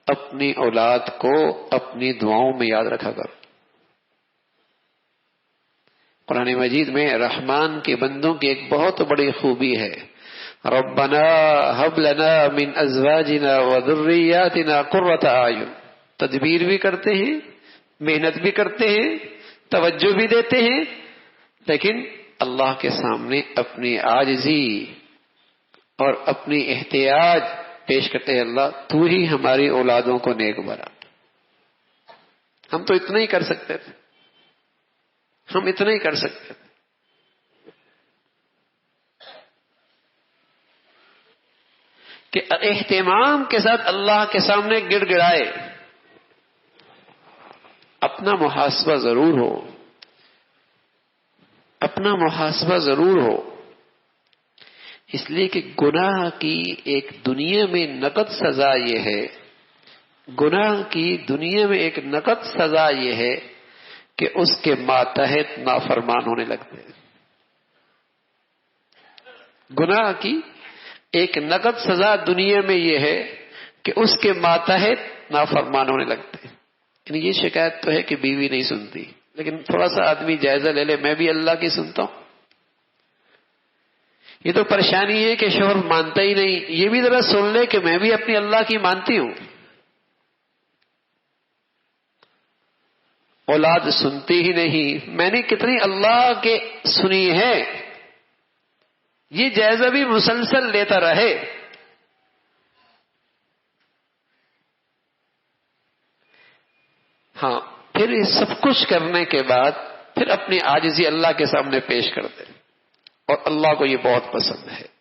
اپنی اولاد کو اپنی دعاؤں میں یاد رکھا کرو۔ قرآن مجید میں رحمان کے بندوں کی ایک بہت بڑی خوبی ہے، ربنا ہب لنا من ازواجنا وذریاتنا قرۃ اعین۔ تدبیر بھی کرتے ہیں، محنت بھی کرتے ہیں، توجہ بھی دیتے ہیں، لیکن اللہ کے سامنے اپنی عاجزی اور اپنی احتیاج پیش کرتے ہیں، اللہ تو ہی ہماری اولادوں کو نیک بنا۔ ہم تو اتنا ہی کر سکتے تھے، ہم اتنا ہی کر سکتے تھے۔ کہ اہتمام کے ساتھ اللہ کے سامنے گڑ گڑائے، اپنا محاسبہ ضرور ہو، اپنا محاسبہ ضرور ہو، اس لیے کہ گناہ کی ایک دنیا میں نقد سزا یہ ہے، گناہ کی دنیا میں ایک نقد سزا یہ ہے کہ اس کے ماتحت نافرمان ہونے لگتے ہیں۔ گناہ کی ایک نقد سزا دنیا میں یہ ہے کہ اس کے ماتحت نافرمان ہونے لگتے ہیں۔ یعنی یہ شکایت تو ہے کہ بیوی نہیں سنتی، لیکن تھوڑا سا آدمی جائزہ لے لے، میں بھی اللہ کی سنتا ہوں۔ یہ تو پریشانی ہے کہ شوہر مانتا ہی نہیں، یہ بھی ذرا سن لے کہ میں بھی اپنی اللہ کی مانتی ہوں۔ اولاد سنتی ہی نہیں، میں نے کتنی اللہ کے سنی ہے، یہ جائزہ بھی مسلسل لیتا رہے۔ ہاں، پھر یہ سب کچھ کرنے کے بعد پھر اپنی عاجزی اللہ کے سامنے پیش کر دے، اور اللہ کو یہ بہت پسند ہے۔